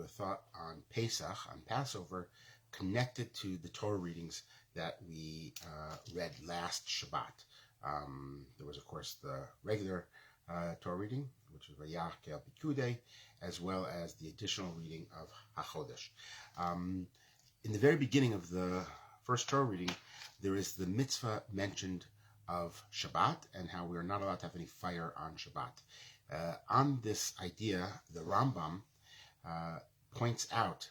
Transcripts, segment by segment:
you a thought on Pesach, on Passover, connected to the Torah readings that we read last Shabbat. There was, of course, the regular Torah reading, which was vayakhel pekudei, as well as the additional reading of hachodesh. In the very beginning of the first Torah reading, there is the mitzvah mentioned of Shabbat and how we are not allowed to have any fire on Shabbat. On this idea, the Rambam points out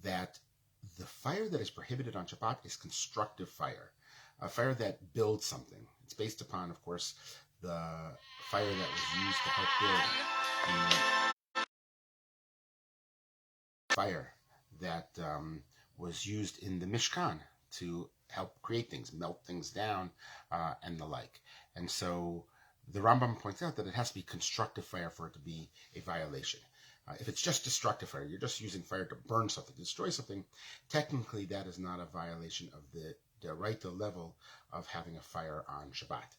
that the fire that is prohibited on Shabbat is constructive fire, a fire that builds something. It's based upon, of course, the fire that was used to help build the fire that was used in the Mishkan to help create things, melt things down, and the like. And so the Rambam points out that it has to be constructive fire for it to be a violation. If it's just destructive fire, you're just using fire to burn something, to destroy something, technically that is not a violation of the Deraita level of having a fire on Shabbat.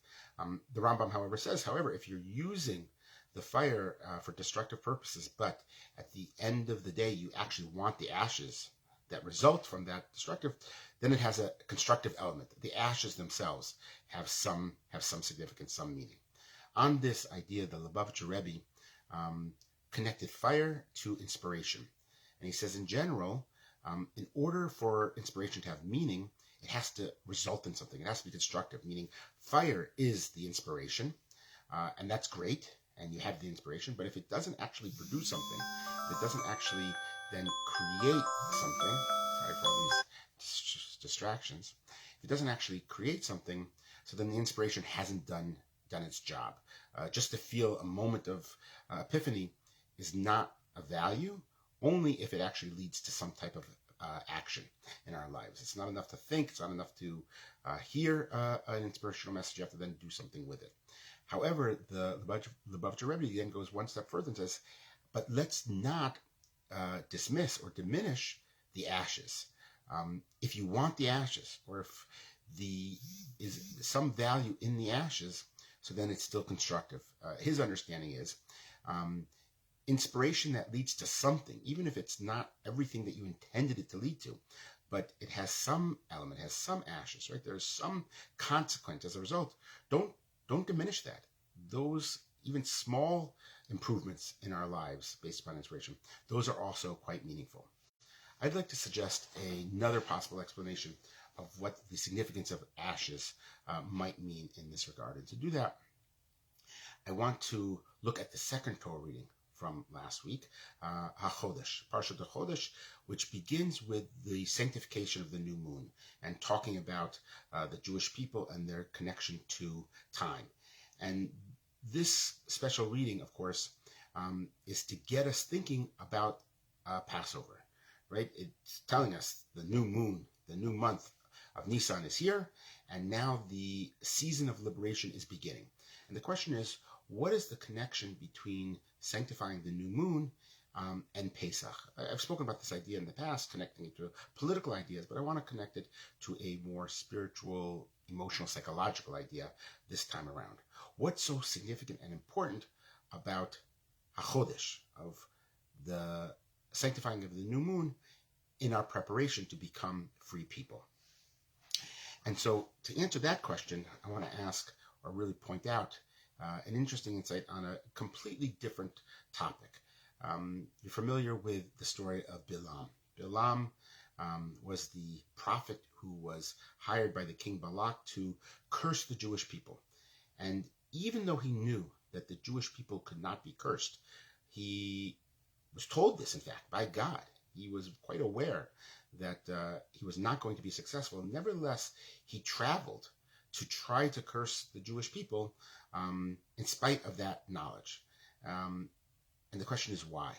The Rambam, however, says, if you're using the fire for destructive purposes, but at the end of the day you actually want the ashes that result from that destructive, then it has a constructive element. The ashes themselves have some significance, some meaning. On this idea, the Lubavitcher Rebbe connected fire to inspiration. And he says, in general, in order for inspiration to have meaning, it has to result in something. It has to be constructive, meaning fire is the inspiration, and that's great, and you have the inspiration, but if it doesn't actually produce something, if it doesn't actually then create something, sorry for all these distractions, if it doesn't actually create something, so then the inspiration hasn't done its job. Just to feel a moment of epiphany is not a value, only if it actually leads to some type of action in our lives. It's not enough to think, it's not enough to hear an inspirational message, you have to then do something with it. However, the Lubavitcher Rebbe then goes one step further and says, but let's not dismiss or diminish the ashes. If you want the ashes, or if is some value in the ashes, so then it's still constructive. His understanding is inspiration that leads to something, even if it's not everything that you intended it to lead to, but it has some element, has some ashes, right? There's some consequence as a result. Don't diminish that. Those even small improvements in our lives based upon inspiration, those are also quite meaningful. I'd like to suggest another possible explanation of what the significance of ashes might mean in this regard. And to do that, I want to look at the second Torah reading from last week, hachodesh, Parshat hachodesh, which begins with the sanctification of the new moon and talking about the Jewish people and their connection to time. And this special reading, of course, is to get us thinking about Passover, right? It's telling us the new moon, the new month of Nisan is here, and now the season of liberation is beginning. And the question is, what is the connection between sanctifying the new moon and Pesach? I've spoken about this idea in the past, connecting it to political ideas, but I want to connect it to a more spiritual, emotional, psychological idea this time around. What's so significant and important about hachodesh, of the sanctifying of the new moon in our preparation to become free people? And so to answer that question, I want to ask, or really point out, an interesting insight on a completely different topic. You're familiar with the story of Bilam. Bilam was the prophet who was hired by the king Balak to curse the Jewish people. And even though he knew that the Jewish people could not be cursed, he was told this, in fact, by God. He was quite aware that he was not going to be successful. Nevertheless, he traveled to try to curse the Jewish people in spite of that knowledge. And the question is why?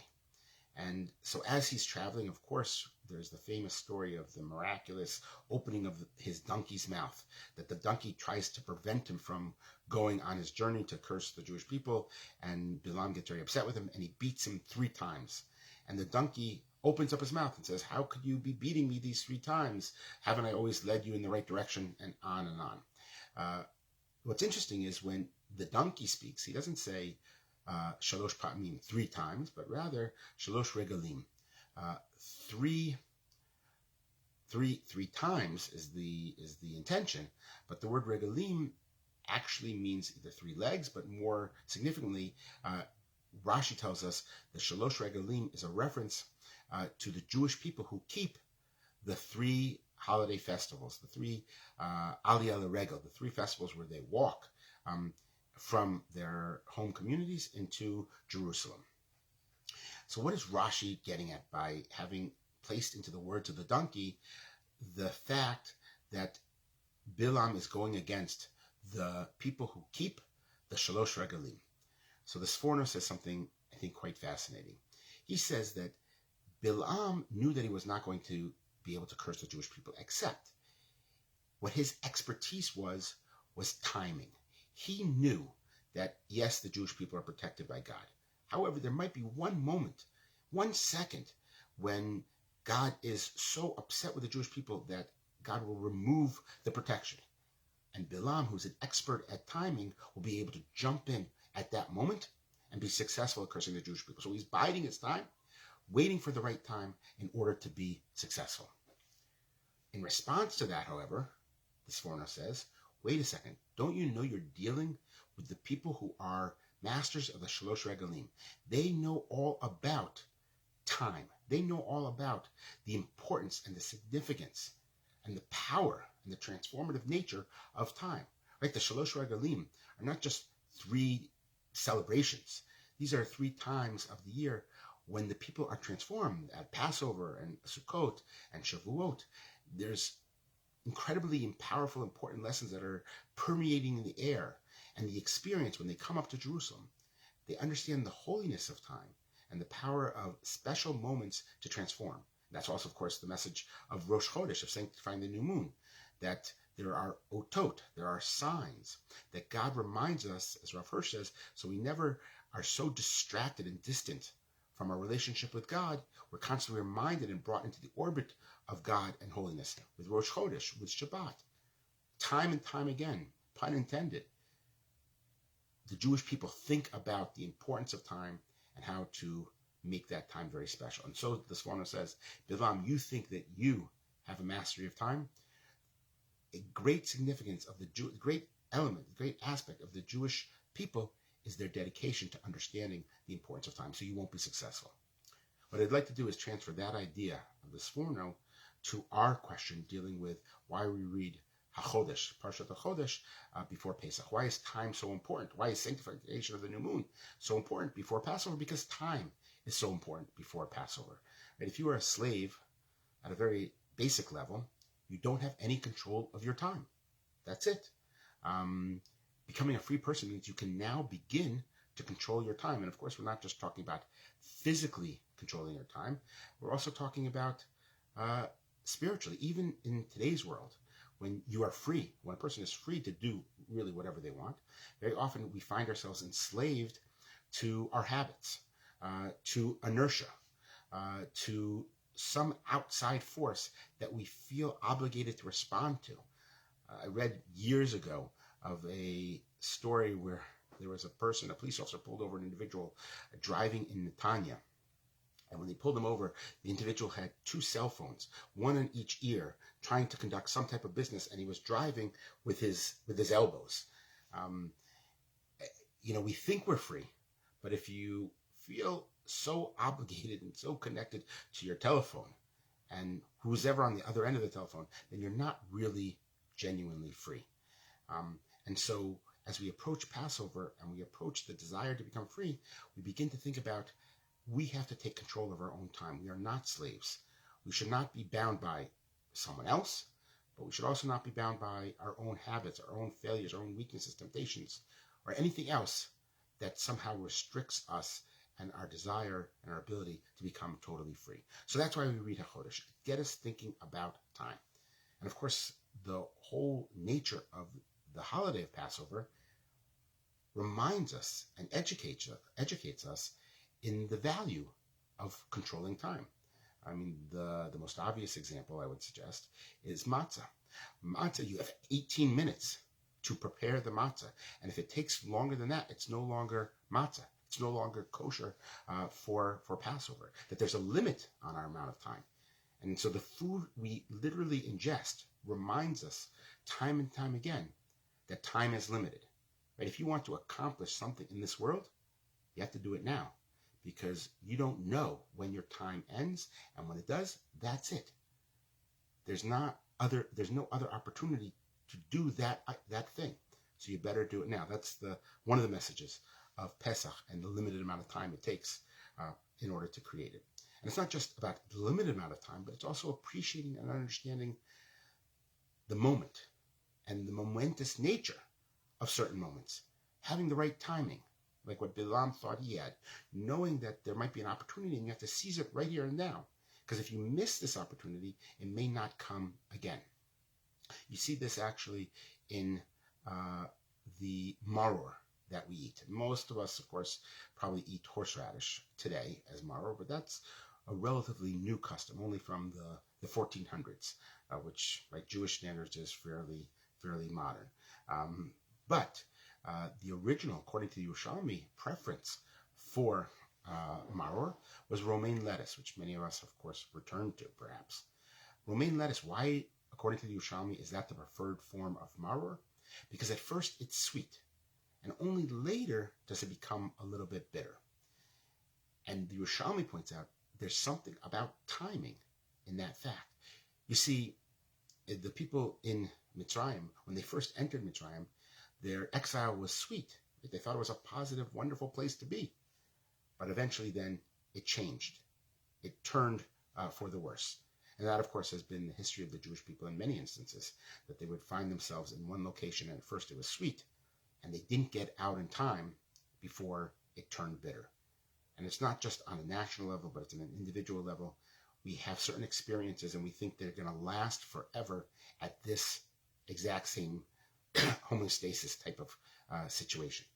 And so as he's traveling, of course, there's the famous story of the miraculous opening of his donkey's mouth, that the donkey tries to prevent him from going on his journey to curse the Jewish people, and Bilam gets very upset with him, and he beats him 3 times. And the donkey opens up his mouth and says, "How could you be beating me these 3 times? Haven't I always led you in the right direction?" And on and on. What's interesting is when the donkey speaks, he doesn't say shalosh pa'amim, 3 times, but rather shalosh regalim, Three times is the intention, but the word regalim actually means the three legs, but more significantly, Rashi tells us the shalosh regalim is a reference to the Jewish people who keep the three holiday festivals, the three Aliyah L'Regel, the three festivals where they walk from their home communities into Jerusalem. So what is Rashi getting at by having placed into the words of the donkey the fact that Bilam is going against the people who keep the Shalosh Regalim? So the Sforno says something, I think, quite fascinating. He says that Bilam knew that he was not going to be able to curse the Jewish people, except what his expertise was timing. He knew that, yes, the Jewish people are protected by God. However, there might be one moment, 1 second, when God is so upset with the Jewish people that God will remove the protection. And Bilam, who's an expert at timing, will be able to jump in at that moment and be successful at cursing the Jewish people. So he's biding his time, waiting for the right time in order to be successful. In response to that, however, the Sforno says, wait a second, don't you know you're dealing with the people who are masters of the Shalosh Regalim? They know all about time. They know all about the importance and the significance and the power and the transformative nature of time. Right? The Shalosh Regalim are not just three celebrations. These are 3 times of the year when the people are transformed at Passover and Sukkot and Shavuot. There's incredibly powerful, important lessons that are permeating in the air, and the experience when they come up to Jerusalem. They understand the holiness of time and the power of special moments to transform. That's also, of course, the message of Rosh Chodesh, of sanctifying the new moon, that there are otot, there are signs, that God reminds us, as Rav Hirsch says, so we never are so distracted and distant from our relationship with God. We're constantly reminded and brought into the orbit of God and holiness with Rosh Chodesh, with Shabbat. Time and time again, pun intended, the Jewish people think about the importance of time and how to make that time very special. And so the Sforno says, Bilam, you think that you have a mastery of time? A great significance of the great element, the great aspect of the Jewish people is their dedication to understanding the importance of time, so you won't be successful. What I'd like to do is transfer that idea of the Sforno to our question dealing with why we read hachodesh, Parshat hachodesh, before Pesach. Why is time so important? Why is sanctification of the new moon so important before Passover? Because time is so important before Passover. Right? If you are a slave at a very basic level, you don't have any control of your time. That's it. Becoming a free person means you can now begin to control your time. And of course, we're not just talking about physically controlling your time. We're also talking about spiritually. Even in today's world, when you are free, when a person is free to do really whatever they want, very often we find ourselves enslaved to our habits, to inertia, to some outside force that we feel obligated to respond to. I read years ago of a story where there was a police officer pulled over an individual driving in Netanya. And when they pulled him over, the individual had 2 cell phones, one in each ear, trying to conduct some type of business, and he was driving with his elbows. We think we're free, but if you feel so obligated and so connected to your telephone and who's ever on the other end of the telephone, then you're not really genuinely free. And so as we approach Passover and we approach the desire to become free, we begin to think about we have to take control of our own time. We are not slaves. We should not be bound by someone else, but we should also not be bound by our own habits, our own failures, our own weaknesses, temptations, or anything else that somehow restricts us and our desire and our ability to become totally free. So that's why we read hachodesh, get us thinking about time. And of course, the whole nature of the holiday of Passover reminds us and educates us in the value of controlling time. I mean, the most obvious example I would suggest is matzah. Matzah, you have 18 minutes to prepare the matzah. And if it takes longer than that, it's no longer matzah. it's no longer kosher for Passover, that there's a limit on our amount of time. And so the food we literally ingest reminds us time and time again that time is limited. Right? If you want to accomplish something in this world, you have to do it now, because you don't know when your time ends, and when it does, that's it. There's no other opportunity to do that thing. So you better do it now. That's one of the messages of Pesach and the limited amount of time it takes in order to create it. And it's not just about the limited amount of time, but it's also appreciating and understanding the moment and the momentous nature of certain moments. Having the right timing, like what Bilam thought he had, knowing that there might be an opportunity and you have to seize it right here and now. Because if you miss this opportunity, it may not come again. You see this actually in the maror that we eat. Most of us, of course, probably eat horseradish today as maror, but that's a relatively new custom, only from the 1400s, which, by Jewish standards, is fairly modern. But the original, according to the Yerushalmi, preference for maror was romaine lettuce, which many of us, of course, return to, perhaps. Romaine lettuce, why, according to the Yerushalmi, is that the preferred form of maror? Because at first it's sweet, and only later does it become a little bit bitter. And the Yerushalmi points out there's something about timing in that fact. You see, the people in Mitzrayim, when they first entered Mitzrayim, their exile was sweet. They thought it was a positive, wonderful place to be. But eventually then it changed. It turned for the worse. And that, of course, has been the history of the Jewish people in many instances, that they would find themselves in one location and at first it was sweet, and they didn't get out in time before it turned bitter. And it's not just on a national level, but it's on an individual level. We have certain experiences and we think they're going to last forever at this exact same homeostasis type of situation.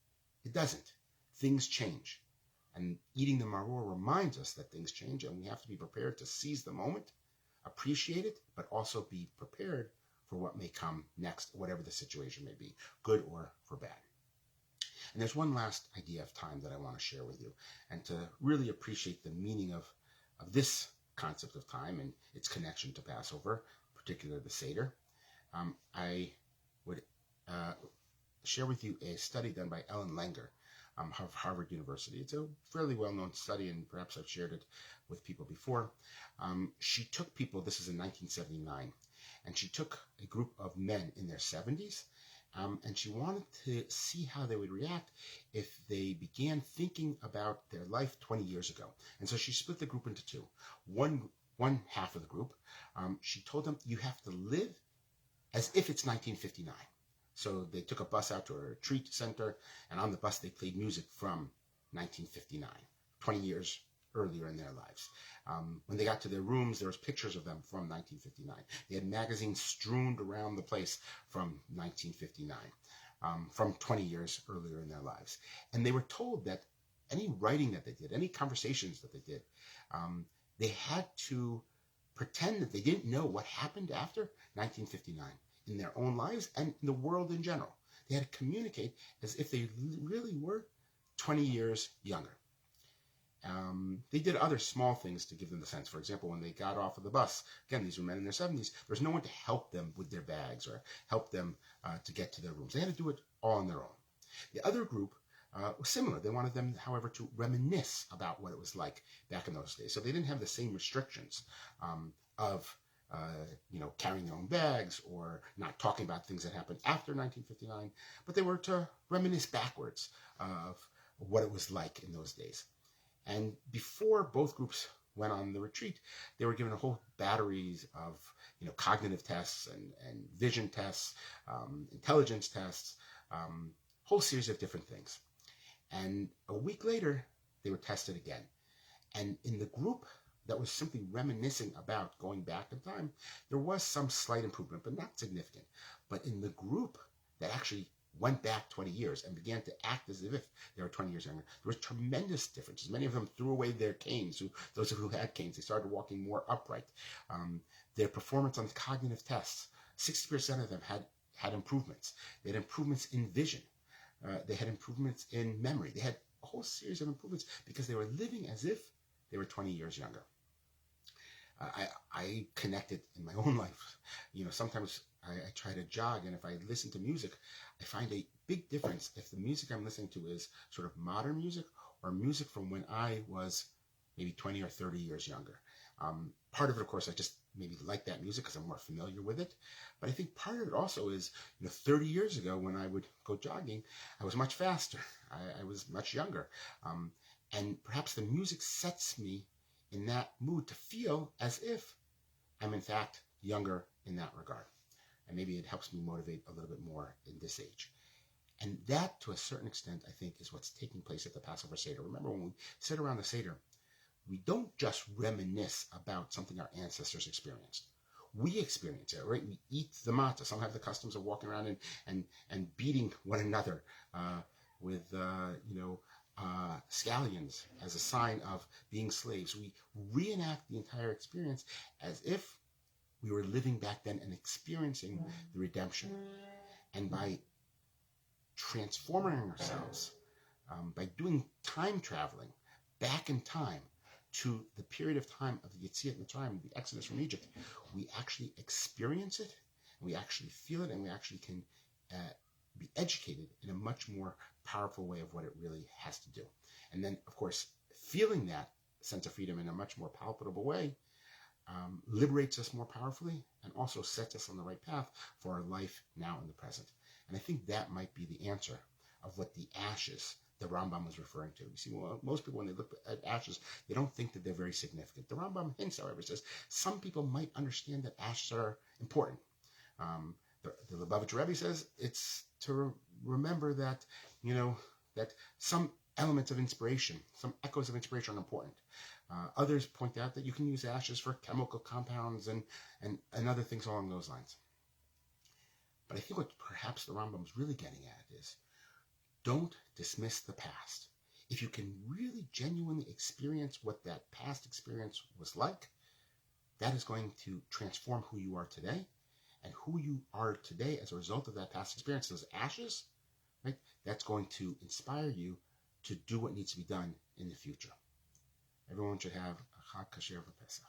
It doesn't. Things change. And eating the maror reminds us that things change, and we have to be prepared to seize the moment, appreciate it, but also be prepared for what may come next, whatever the situation may be, good or for bad. And there's one last idea of time that I want to share with you, and to really appreciate the meaning of this concept of time and its connection to Passover, particularly the Seder. I would share with you a study done by Ellen Langer of Harvard University. It's a fairly well-known study, and perhaps I've shared it with people before. She took people, this is in 1979, and she took a group of men in their 70s, and she wanted to see how they would react if they began thinking about their life 20 years ago. And so she split the group into two. One half of the group, she told them, you have to live as if it's 1959. So they took a bus out to a retreat center, and on the bus they played music from 1959, 20 years earlier in their lives. When they got to their rooms, there was pictures of them from 1959. They had magazines strewn around the place from 1959, from 20 years earlier in their lives. And they were told that any writing that they did, any conversations that they did, they had to pretend that they didn't know what happened after 1959 in their own lives and in the world in general. They had to communicate as if they really were 20 years younger. They did other small things to give them the sense. For example, when they got off of the bus, again, these were men in their 70s, there was no one to help them with their bags or help them to get to their rooms. They had to do it all on their own. The other group was similar. They wanted them, however, to reminisce about what it was like back in those days. So they didn't have the same restrictions of carrying their own bags or not talking about things that happened after 1959, but they were to reminisce backwards of what it was like in those days. And before both groups went on the retreat, they were given a whole batteries of cognitive tests and vision tests, intelligence tests, whole series of different things. And a week later, they were tested again. And in the group that was simply reminiscing about going back in time, there was some slight improvement, but not significant. But in the group that actually went back 20 years and began to act as if they were 20 years younger, there was tremendous differences. Many of them threw away their canes. Those who had canes, they started walking more upright. Their performance on cognitive tests, 60% of them had improvements. They had improvements in vision. They had improvements in memory. They had a whole series of improvements because they were living as if they were 20 years younger. I connected in my own life. Sometimes I try to jog, and if I listen to music, I find a big difference if the music I'm listening to is sort of modern music or music from when I was maybe 20 or 30 years younger. Part of it, of course, I just maybe like that music because I'm more familiar with it. But I think part of it also is, 30 years ago when I would go jogging, I was much faster. I was much younger. And perhaps the music sets me in that mood to feel as if I'm in fact younger in that regard. And maybe it helps me motivate a little bit more in this age. And that, to a certain extent, I think, is what's taking place at the Passover Seder. Remember, when we sit around the Seder, we don't just reminisce about something our ancestors experienced. We experience it, right? We eat the matzah. Some have the customs of walking around and beating one another with scallions as a sign of being slaves. We reenact the entire experience as if we were living back then and experiencing the redemption. And by transforming ourselves, by doing time traveling back in time to the period of time of the Yetziat Mitzrayim, the Exodus from Egypt, we actually experience it, and we actually feel it, and we actually can be educated in a much more powerful way of what it really has to do. And then, of course, feeling that sense of freedom in a much more palpable way liberates us more powerfully and also sets us on the right path for our life now in the present. And I think that might be the answer of what the ashes the Rambam was referring to. You see, most people, when they look at ashes, they don't think that they're very significant. The Rambam hints, however, says some people might understand that ashes are important. The Lubavitch Rebbe says it's to remember that, that some elements of inspiration, some echoes of inspiration are important. Others point out that you can use ashes for chemical compounds and other things along those lines. But I think what perhaps the Rambam's really getting at is, don't dismiss the past. If you can really genuinely experience what that past experience was like, that is going to transform who you are today. And who you are today as a result of that past experience, those ashes, right? That's going to inspire you to do what needs to be done in the future. Everyone should have a Chag Kasher for Pesach.